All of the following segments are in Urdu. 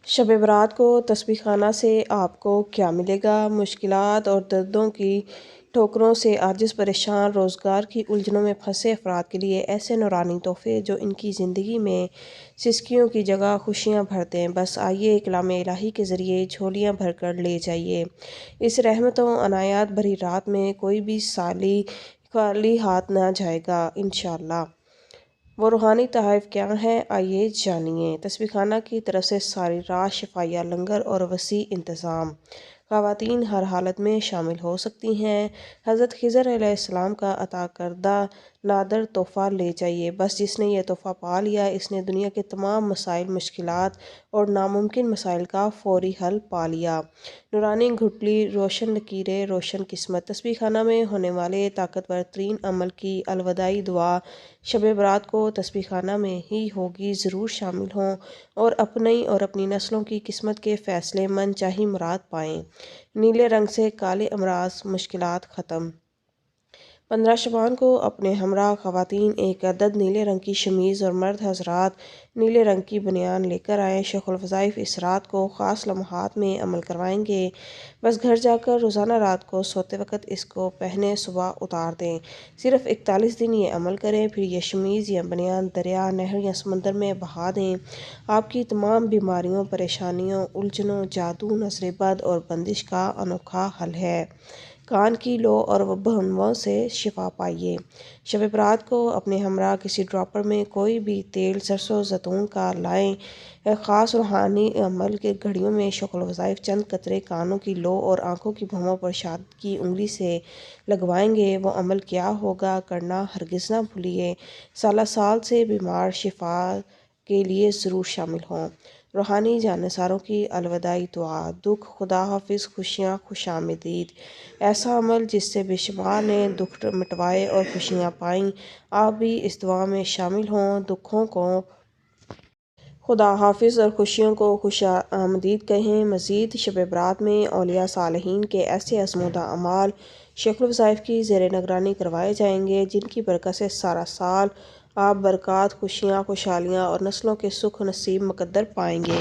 شب برات کو تسبیح خانہ سے آپ کو کیا ملے گا؟ مشکلات اور دردوں کی ٹھوکروں سے عاجز پریشان روزگار کی الجھنوں میں پھنسے افراد کے لیے ایسے نورانی تحفے جو ان کی زندگی میں سسکیوں کی جگہ خوشیاں بھر دیں۔ بس آئیے کلام الہی کے ذریعے جھولیاں بھر کر لے جائیے۔ اس رحمت و عنایات بھری رات میں کوئی بھی سالی خالی ہاتھ نہ جائے گا انشاءاللہ۔ وہ روحانی تحائف کیا ہیں؟ آئیے جانیے۔ تسبیح خانہ کی طرف سے ساری رات شفاعیہ لنگر اور وسیع انتظام۔ خواتین ہر حالت میں شامل ہو سکتی ہیں۔ حضرت خضر علیہ السلام کا عطا کردہ نادر تحفہ لے جائیے۔ بس جس نے یہ تحفہ پا لیا اس نے دنیا کے تمام مسائل، مشکلات اور ناممکن مسائل کا فوری حل پا لیا۔ نورانی گھٹلی، روشن لکیریں، روشن قسمت۔ تسبیح خانہ میں ہونے والے طاقتور ترین عمل کی الوداعی دعا شب برات کو تسبیح خانہ میں ہی ہوگی۔ ضرور شامل ہوں اور اپنی اور اپنی نسلوں کی قسمت کے فیصلے من چاہی مراد پائیں۔ نیلے رنگ سے کالے امراض، مشکلات ختم۔ 15 شعبان کو اپنے ہمراہ خواتین ایک عدد نیلے رنگ کی شمیز اور مرد حضرات نیلے رنگ کی بنیان لے کر آئیں۔ شیخ الوظائف اس رات کو خاص لمحات میں عمل کروائیں گے۔ بس گھر جا کر روزانہ رات کو سوتے وقت اس کو پہنے صبح اتار دیں۔ صرف 41 دن یہ عمل کریں، پھر یہ شمیز یا بنیان دریا، نہر یا سمندر میں بہا دیں۔ آپ کی تمام بیماریوں، پریشانیوں، الجھنوں، جادو، نظر بد اور بندش کا انوکھا حل ہے۔ کان کی لو اور بھنموں سے شفا پائیے۔ شب برات کو اپنے ہمراہ کسی ڈراپر میں کوئی بھی تیل سرسوں زیتون کا لائیں۔ خاص روحانی عمل کے گھڑیوں میں شیخ الوظائف چند قطرے کانوں کی لو اور آنکھوں کی بھوموں پر شہادت کی انگلی سے لگوائیں گے۔ وہ عمل کیا ہوگا کرنا ہرگز نہ بھولیے۔ سالہ سال سے بیمار شفا کے لیے ضرور شامل ہوں۔ روحانی جانثاروں کی الوداعی دعا۔ دکھ خدا حافظ، خوشیاں خوش آمدید۔ ایسا عمل جس سے بے شمار نے دکھ مٹوائے اور خوشیاں پائیں۔ آپ بھی اس دعا میں شامل ہوں۔ دکھوں کو خدا حافظ اور خوشیوں کو خوش آمدید کہیں۔ مزید شب برات میں اولیاء صالحین کے ایسے آزمودہ اعمال شیخ الوظائف کی زیر نگرانی کروائے جائیں گے جن کی برکت سے سارا سال آپ برکات، خوشیاں، خوشحالیاں اور نسلوں کے سکھ نصیب مقدر پائیں گے۔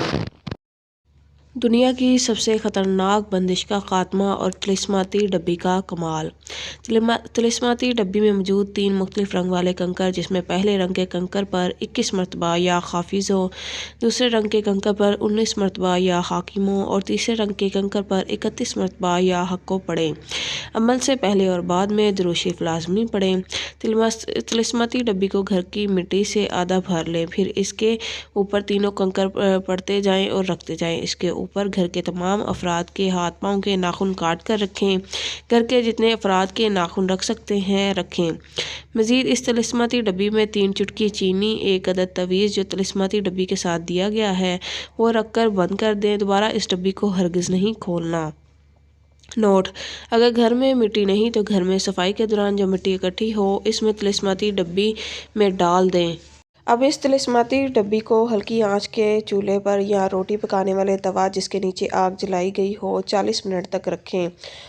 دنیا کی سب سے خطرناک بندش کا خاتمہ اور طلسماتی ڈبی کا کمال۔ طلسماتی ڈبی میں موجود 3 مختلف رنگ والے کنکر جس میں پہلے رنگ کے کنکر پر 21 مرتبہ یا حافظو، دوسرے رنگ کے کنکر پر 19 مرتبہ یا حاکمو اور تیسرے رنگ کے کنکر پر 31 مرتبہ یا حقو پڑھیں۔ عمل سے پہلے اور بعد میں درود شریف لازمی پڑھیں۔ طلسماتی ڈبی کو گھر کی مٹی سے آدھا بھر لیں، پھر اس کے اوپر تینوں کنکر پڑھتے جائیں اور رکھتے جائیں۔ اس کے اوپر گھر کے تمام افراد کے ہاتھ پاؤں کے ناخن کاٹ کر رکھیں۔ گھر کے جتنے افراد کے ناخن رکھ سکتے ہیں رکھیں۔ مزید اس طلسماتی ڈبی میں 3 چٹکی چینی، 1 عدد تعویذ جو طلسماتی ڈبی کے ساتھ دیا گیا ہے وہ رکھ کر بند کر دیں۔ دوبارہ اس ڈبی کو ہرگز نہیں کھولنا۔ نوٹ: اگر گھر میں مٹی نہیں تو گھر میں صفائی کے دوران جو مٹی اکٹھی ہو اس میں طلسماتی ڈبی میں ڈال دیں۔ اب اس طلسماتی ڈبی کو ہلکی آنچ کے چولہے پر یا روٹی پکانے والے توا جس کے نیچے آگ جلائی گئی ہو 40 منٹ تک رکھیں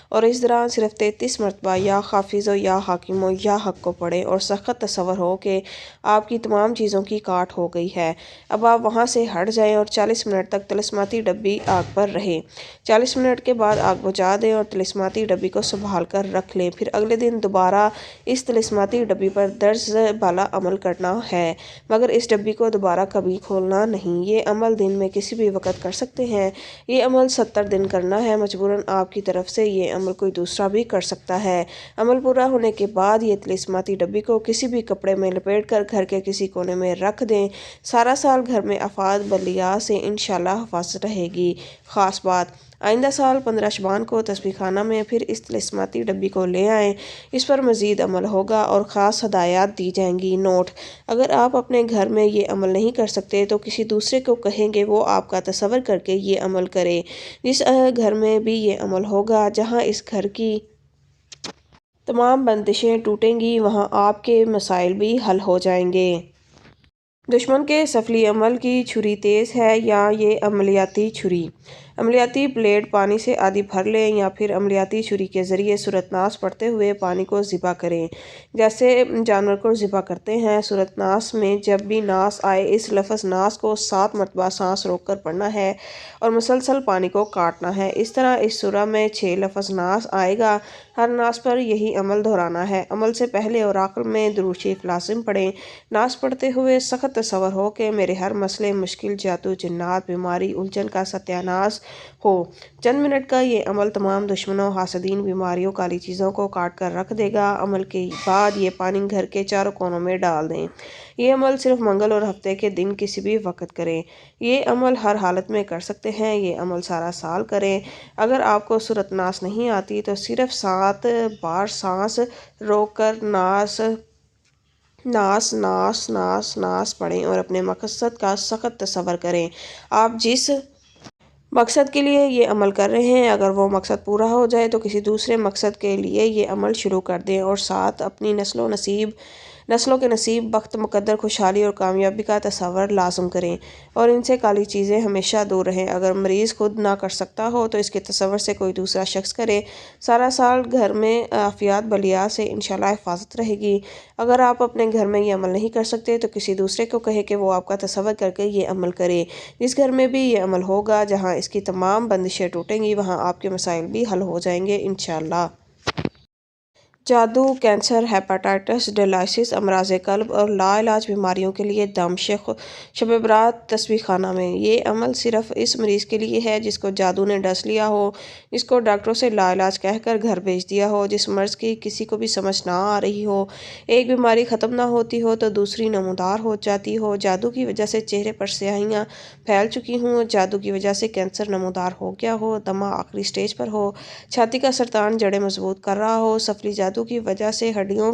اور اس دوران صرف 33 مرتبہ یا حافظو یا حاکمو یا حقو پڑھیں اور سخت تصور ہو کہ آپ کی تمام چیزوں کی کاٹ ہو گئی ہے۔ اب آپ وہاں سے ہٹ جائیں اور 40 منٹ تک طلسماتی ڈبی آگ پر رہے۔ 40 منٹ کے بعد آگ بجھا دیں اور طلسماتی ڈبی کو سنبھال کر رکھ لیں۔ پھر اگلے دن دوبارہ اس طلسماتی ڈبی پر درج بالا عمل کرنا ہے مگر اس ڈبی کو دوبارہ کبھی کھولنا نہیں۔ یہ عمل دن میں کسی بھی وقت کر سکتے ہیں۔ یہ عمل 70 دن کرنا ہے۔ مجبوراً آپ کی طرف سے یہ عمل کوئی دوسرا بھی کر سکتا ہے۔ عمل پورا ہونے کے بعد یہ طلسماتی ڈبی کو کسی بھی کپڑے میں لپیٹ کر گھر کے کسی کونے میں رکھ دیں۔ سارا سال گھر میں آفات بلیات سے انشاءاللہ حفاظت رہے گی۔ خاص بات: آئندہ سال 15 شعبان کو تسبیح خانہ میں پھر اس طلسماتی ڈبی کو لے آئیں۔ اس پر مزید عمل ہوگا اور خاص ہدایات دی جائیں گی۔ نوٹ: اگر آپ اپنے گھر میں یہ عمل نہیں کر سکتے تو کسی دوسرے کو کہیں کہ وہ آپ کا تصور کر کے یہ عمل کرے۔ جس گھر میں بھی یہ عمل ہوگا جہاں اس گھر کی تمام بندشیں ٹوٹیں گی وہاں آپ کے مسائل بھی حل ہو جائیں گے۔ دشمن کے سفلی عمل کی چھری تیز ہے یا یہ عملیاتی چھری؟ عملیاتی بلیڈ پانی سے آدھی بھر لیں یا پھر عملیاتی چھری کے ذریعے صورت ناس پڑھتے ہوئے پانی کو ذبح کریں، جیسے جانور کو ذبح کرتے ہیں۔ صورت ناس میں جب بھی ناس آئے اس لفظ ناس کو 7 مرتبہ سانس روک کر پڑھنا ہے اور مسلسل پانی کو کاٹنا ہے۔ اس طرح اس سورہ میں 6 لفظ ناس آئے گا، ہر ناس پر یہی عمل دہرانا ہے۔ عمل سے پہلے اور آخر میں درود شریف لازم پڑھیں۔ ناس پڑھتے ہوئے سخت تصور ہو کہ میرے ہر مسئلے، مشکل، جادو، جنات، بیماری، الجھن کا ستیہ ناس ہو۔ چند منٹ کا یہ عمل تمام دشمنوں، حاسدین، بیماریوں، کالی چیزوں کو کاٹ کر رکھ دے گا۔ عمل کے بعد یہ پانی گھر کے چاروں کونوں میں ڈال دیں۔ یہ عمل صرف منگل اور ہفتے کے دن کسی بھی وقت کریں۔ یہ عمل ہر حالت میں کر سکتے ہیں۔ یہ عمل سارا سال کریں۔ اگر آپ کو سورۃ ناس نہیں آتی تو صرف 7 بار سانس روک کر ناس ناس ناس ناس ناس پڑھیں اور اپنے مقصد کا سخت تصور کریں۔ آپ جس مقصد کے لیے یہ عمل کر رہے ہیں، اگر وہ مقصد پورا ہو جائے تو کسی دوسرے مقصد کے لیے یہ عمل شروع کر دیں، اور ساتھ اپنی نسلوں کے نصیب، بخت، مقدر، خوشحالی اور کامیابی کا تصور لازم کریں، اور ان سے کالی چیزیں ہمیشہ دور رہیں۔ اگر مریض خود نہ کر سکتا ہو تو اس کے تصور سے کوئی دوسرا شخص کرے۔ سارا سال گھر میں عافیت بلیا سے انشاءاللہ حفاظت رہے گی۔ اگر آپ اپنے گھر میں یہ عمل نہیں کر سکتے تو کسی دوسرے کو کہیں کہ وہ آپ کا تصور کر کے یہ عمل کرے۔ جس گھر میں بھی یہ عمل ہوگا، جہاں اس کی تمام بندشیں ٹوٹیں گی، وہاں آپ کے مسائل بھی حل ہو جائیں گے انشاءاللہ۔ جادو، کینسر، ہیپاٹائٹس، ڈائلسس، امراض قلب اور لا علاج بیماریوں کے لیے دم، شب برات تسبیح خانہ میں۔ یہ عمل صرف اس مریض کے لیے ہے جس کو جادو نے ڈس لیا ہو، جس کو ڈاکٹروں سے لا علاج کہہ کر گھر بھیج دیا ہو، جس مرض کی کسی کو بھی سمجھ نہ آ رہی ہو، ایک بیماری ختم نہ ہوتی ہو تو دوسری نمودار ہو جاتی ہو، جادو کی وجہ سے چہرے پر سیاہیاں پھیل چکی ہوں، جادو کی وجہ سے کینسر نمودار ہو گیا ہو، دمہ آخری سٹیج پر ہو، چھاتی کا سرطان جڑیں مضبوط کر رہا ہو، سفلی جادو کی وجہ سے ہڈیوں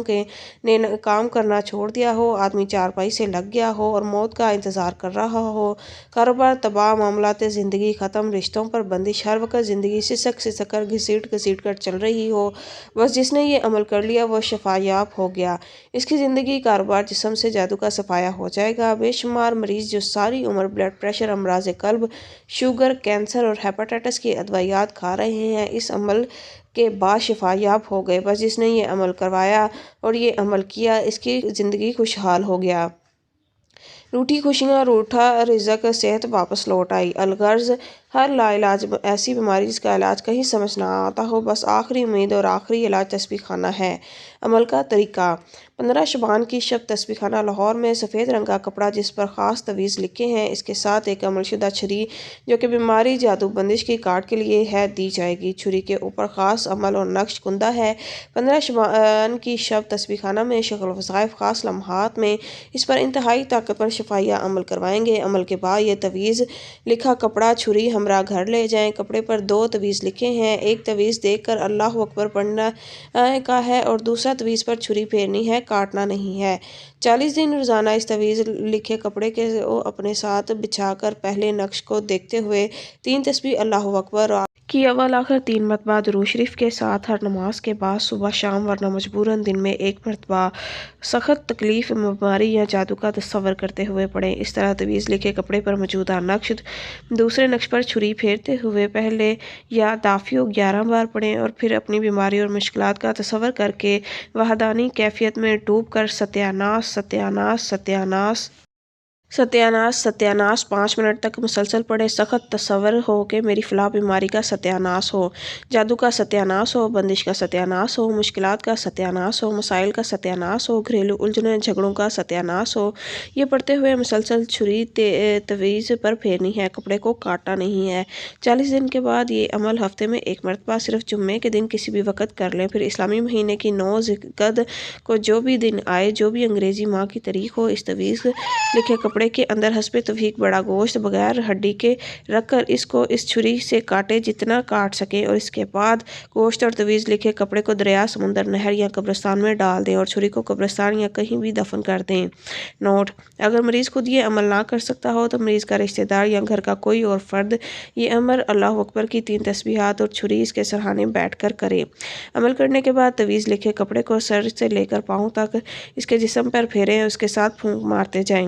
نے کام کرنا چھوڑ دیا ہو، آدمی چارپائی سے لگ گیا ہو اور موت کا انتظار کر رہا ہو، کاروبار تباہ، معاملات زندگی ختم، رشتوں پر بندش، ہر وقت زندگی سسک کر گھسیٹ کر چل رہی ہو، بس جس نے یہ عمل کر لیا وہ شفا یاب ہو گیا، اس کی زندگی، کاروبار، جسم سے جادو کا صفایا ہو جائے گا۔ بے شمار مریض جو ساری عمر بلڈ پریشر، امراض قلب، شوگر، کینسر اور ہیپاٹائٹس کی ادویات کھا رہے ہیں، اس عمل کے بعد شفا یاب ہو گئے، بس جس نے یہ عمل کروایا اور یہ عمل کیا، اس کی زندگی خوشحال ہو گیا۔ روٹھی خوشیاں، روٹھا رزق، صحت واپس لوٹ آئی۔ الغرض ہر لا علاج ایسی بیماری جس کا علاج کہیں سمجھ نہ آتا ہو، بس آخری امید اور آخری علاج تسبیح خانہ ہے۔ عمل کا طریقہ: 15 شعبان کی شب تسبیح خانہ لاہور میں سفید رنگ کا کپڑا جس پر خاص تویز لکھے ہیں، اس کے ساتھ ایک عمل شدہ چھری جو کہ بیماری، جادو، بندش کی کاٹ کے لیے ہے، دی جائے گی۔ چھری کے اوپر خاص عمل اور نقش کندہ ہے۔ 15 شعبان کی شب تسبیح خانہ میں شیخ الوظائف خاص لمحات میں اس پر انتہائی طاقتور شفائیہ عمل کروائیں گے۔ عمل کے بعد یہ تویز لکھا کپڑا چھری ہمراہ گھر لے جائیں۔ کپڑے پر 2 تویز لکھے ہیں، ایک تویز دیکھ کر اللہ اکبر پڑھنا کا ہے اور دوسرا تویز پر چھری پھیرنی ہے، کاٹنا نہیں ہے۔ 40 دن روزانہ اس تویز لکھے کپڑے کو اپنے ساتھ بچھا کر پہلے نقش کو دیکھتے ہوئے 3 تسبیح اللہ اکبر کی اول آخر 3 مرتبہ درود شریف کے ساتھ ہر نماز کے بعد صبح شام ورنہ مجبوراً دن میں 1 مرتبہ سخت تکلیف، بیماری یا جادو کا تصور کرتے ہوئے پڑھیں۔ اس طرح تویز لکھے کپڑے پر موجودہ نقش دوسرے نقش پر چھری پھیرتے ہوئے پہلے یا دافیو 11 بار پڑھیں اور پھر اپنی بیماری اور مشکلات کا تصور کر کے وحدانی کیفیت میں ڈوب کر ستیہ ناس ستیہ ناس ستیہ ناس ستیہ ناس ستیہ ناس 5 منٹ تک مسلسل پڑھیں۔ سخت تصور ہو کہ میری فلاں بیماری کا ستیہ ناس ہو، جادو کا ستیہ ناس ہو، بندش کا ستیہ ناس ہو، مشکلات کا ستیہ ناس ہو، مسائل کا ستیہ ناس ہو، گھریلو الجھنیں، جھگڑوں کا ستیہ ناس ہو۔ یہ پڑھتے ہوئے مسلسل چھری تویز پر پھیرنی ہے، کپڑے کو کاٹنا نہیں ہے۔ 40 دن کے بعد یہ عمل ہفتے میں 1 مرتبہ صرف جمعے کے دن کسی بھی وقت کر لیں۔ پھر اسلامی مہینے کی 9 ذوالقعدہ کو جو بھی دن آئے، جو بھی انگریزی ماہ کی تاریخ ہو، اس تویز لکھے کپڑے کے اندر حسب توفیق بڑا گوشت بغیر ہڈی کے رکھ کر اس کو اس چھری سے کاٹے جتنا کاٹ سکیں، اور اس کے بعد گوشت اور تویز لکھے کپڑے کو دریا، سمندر، نہر یا قبرستان میں ڈال دیں اور چھری کو قبرستان یا کہیں بھی دفن کر دیں۔ نوٹ: اگر مریض خود یہ عمل نہ کر سکتا ہو تو مریض کا رشتہ دار یا گھر کا کوئی اور فرد یہ عمل اللہ اکبر کی 3 تسبیحات اور چھری اس کے سرہانے بیٹھ کر کرے۔ عمل کرنے کے بعد تویز لکھے کپڑے کو سر سے لے کر پاؤں تک اس کے جسم پر پھیریں اور اس کے ساتھ پھونک مارتے جائیں۔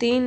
3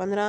15,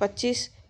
25,